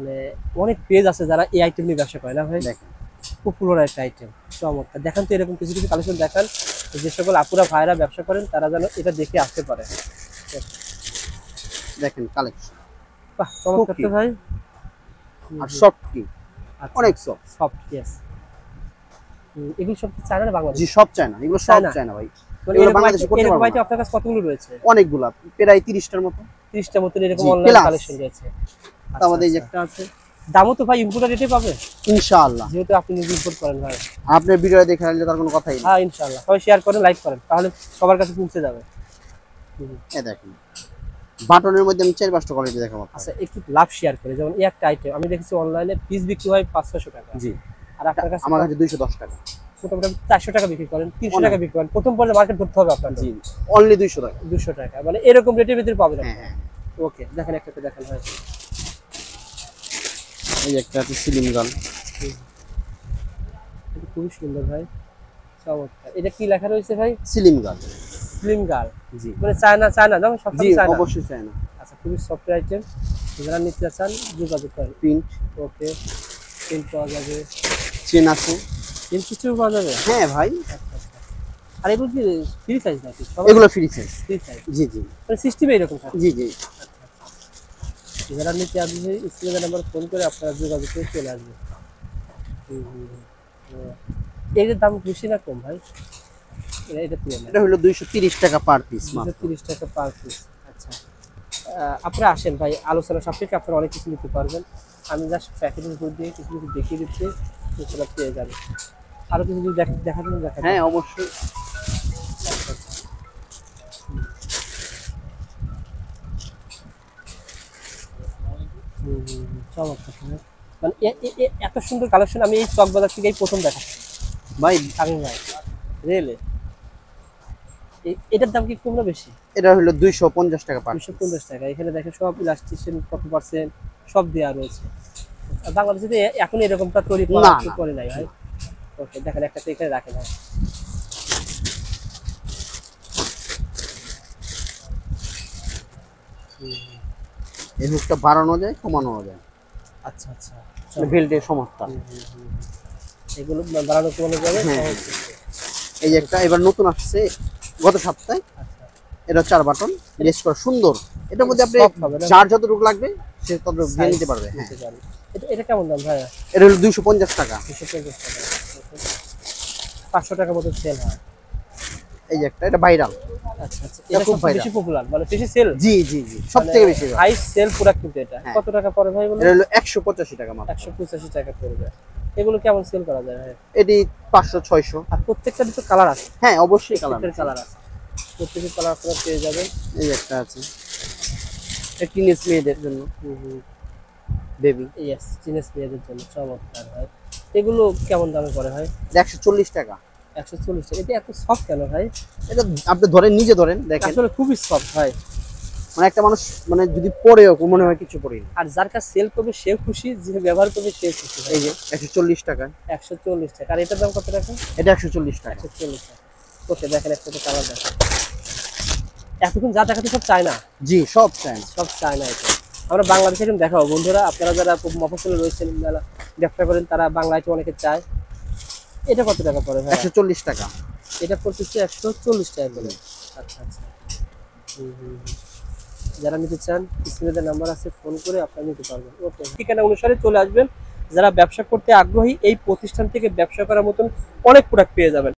মানে অনেক পেজ আছে যারা এই আইটেম নিয়ে ব্যবসা করে না ভাই। দেখেন পপুলার একটা আইটেম, চমৎকার। দেখান তো এরকম কিছু কিছু কালেকশন দেখান, যে সকল আপুরা ভাইরা ব্যবসা করেন তারা যেন এটা দেখে আসতে পারে। দেখেন কালেকশন বাহ, চমৎকার তো ভাই। আর সফট কি আচ্ছা, অনেক সফট। Soft, yes. এগুলো সব কি চায়না না বাংলাদেশ? জি সব চায়না, এগুলো সব চায়না ভাই। মানে এগুলো এরকম বাংলাদেশে করতে এরকম পারবো আইটেম না। আপনার কাছে কতগুলো রয়েছে? অনেকগুলা, প্রায় 30টার মতো। 30টা মতো এরকম জি, অনলাইন plus। কালেকশন রয়েছে। তো আমাদের এই যে একটা আছে, দামও তো ভাই ইম্পোর্টার রেটে পাবে ইনশাআল্লাহ। যেহেতু আপনি নিজে ইম্পোর্ট করেন ভাই। আপনার ভিডিও দেখে আসলে তার কোনো কথাই নেই। হ্যাঁ ইনশাআল্লাহ, সবাই শেয়ার করেন, লাইক করেন, তাহলে সবার কাছে পৌঁছে যাবে। এই দেখেন বাটনের মধ্যে আমি 4-5টা কোয়ালিটি দেখাবো। আচ্ছা, একটু লাভ শেয়ার করে, যেমন এই একটা আইটেম আমি দেখেছি অনলাইনে পিস বিক্রি হয় 500-600 টাকা। জি, আর আপনার কাছে আমার কাছে 210 টাকা। মোটামুটি 400 টাকা বিক্রি করেন, 300 টাকা বিক্রি করেন। প্রথম পর্যায়ে মার্কেট ধরতে হবে আপনার। জি, অনলি 200 টাকা। 200 টাকা, মানে এরকম রেটের ভিতরে পাবেন। হ্যাঁ। ওকে, দেখেন একটা দেখেন ভাই। এই একটা আছে সিলিং গান। এটা খুবই সুন্দর ভাই, চমৎকার। এটা কি লেখা রয়েছে ভাই? সিলিং গান। স্লিম গার্ল, জি মানে চায়না চায়না না সব জি, চায়না? অবশ্যই চায়না। আচ্ছা, খুবই সফট আইটেম, যারা নিতে চান যোগাযোগ করেন। প্রিন্ট, ওকে, প্রিন্ট পাওয়া যাবে, চেন আছে। প্রিন্ট সিস্টেম পাওয়া যাবে। হ্যাঁ ভাই, আচ্ছা আচ্ছা। আর এগুলো কি ফ্রি সাইজ নাকি? এগুলো ফ্রি সাইজ। ফ্রি সাইজ, জি জি মানে সিস্টেমে এরকম থাকে। জি জি। যারা নিতে আসবে স্ক্রিনে নাম্বার ফোন করে আপনারা যোগাযোগ করে চলে আসবে। এর দাম বেশি না কম ভাই? এটা এটা হলো 230 টাকা পার পিস মাত্র। 230 টাকা পার পিস। আচ্ছা, আপনারা আসেন ভাই, আলোচনা সাপেক্ষে আপনারা অনেক কিছু নিতে পারবেন। আমি জাস্ট প্যাকেটের উপর দিয়ে কিছু কিছু দেখিয়ে দিচ্ছি, সেটা পেয়ে যাবেন। আরো কিছু যদি দেখাবেন দেখাবেন। হ্যাঁ অবশ্যই। আচ্ছা, আচ্ছা। চমৎকার। মানে এত সুন্দর কালেকশন আমি এই চক বাজার থেকেই প্রথম দেখাচ্ছি ভাই আমি ভাই, রেলে। এটার দাম কি কম না বেশি? এটা হলো 250 টাকা পার। 250 টাকা। এখানে দেখেন সব ইলাস্টিশন কত পার্সেন্ট সব দেওয়া রয়েছে। আর বাংলাদেশে তো এখন এরকমটা তৈরি করা না, না। করে নাই ভাই। ওকে, দেখেন একটা এখানে রাখেন ভাই। এই হুকটা বাড়ানো যায়, কমানো যায়। আচ্ছা আচ্ছা, বেল্টের সমস্যা। এগুলো বাড়ানো কমানো যাবে। হ্যাঁ। এই যে একটা এবার নতুন আসছে গত সপ্তাহে, আচ্ছা, এটা 4 বাটন রেস্ট করা সুন্দর। এটার মধ্যে আপনি Soft হবে না? যার যতটুকু লাগবে সে ততটুকু দিয়ে নিতে পারবে। হ্যাঁ, নিতে পারবে। এটা কেমন দাম ভাই? এটা হলো 250 টাকা। 250 টাকা। 500 টাকার মতো সেল হয়। এই যে একটা, এটা ভাইরাল। আচ্ছা আচ্ছা, এটা খুব খুব viral। বেশি পপুলার, মানে বেশি সেল। জি জি জি, সবথেকে বেশি। হাই সেল প্রোডাক্ট কিন্তু এটা। হ্যাঁ। কত টাকা পড়ে ভাই বলুন? এটা হলো 185 টাকা মাত্র। 185 টাকা পড়বে। এগুলো কেমন সেল করা যায় ভাই? এটি 500-600। আর প্রত্যেকটারই তো কালার আছে। হ্যাঁ অবশ্যই কালার প্রত্যেকটার কালার আছে, প্রত্যেকের কালার আপনারা পেয়ে যাবেন। এই যে একটা আছে, এটা টিনেজ মেয়েদের জন্য, বেবি। ইয়েস, জিনিস মেয়েদের জন্য চমৎকার ভাই। এগুলো কেমন দামে পড়ে ভাই? 140 টাকা। 140 টাকা। এটা এত সফট কেন ভাই? এটা আপনি ধরেন, নিজে ধরেন, দেখেন আসলে খুবই সফট ভাই। মানে একটা মানুষ মানে যদি পরেও মনে হয় কিছু পরেই না। আর যার কাছে সেল করবে সে খুশি, যে ব্যবহার করবে সে খুশি ভাই। এই যে 140 টাকা। 140 টাকা। আর এটার দাম কত টাকা? এটা 140 টাকা। 140 টাকা। ওকে, দেখেন একটা কালার দেখেন। এতক্ষণ যা দেখাতে সব চায়না, জি সব চাই। সব চায়না। এটা আমরা বাংলাদেশে এখন দেখাবো বন্ধুরা, আপনারা যারা খুব মফস্বলে রয়েছেন, যারা ব্যবসা করেন, তারা বাংলায় অনেকে চায়। এটা কত টাকা পড়ে ভাই? 140 টাকা। এটা পড়ছে 140 টাকা করে। আচ্ছা আচ্ছা। যারা নিতে চান স্ক্রিনে নাম্বার আছে, ফোন করে আপনারা নিতে পারবেন। ওকে, ঠিকানা অনুসারে চলে আসবেন। যারা ব্যবসা করতে আগ্রহী, এই প্রতিষ্ঠান থেকে ব্যবসা করার মতন অনেক প্রোডাক্ট পেয়ে যাবেন।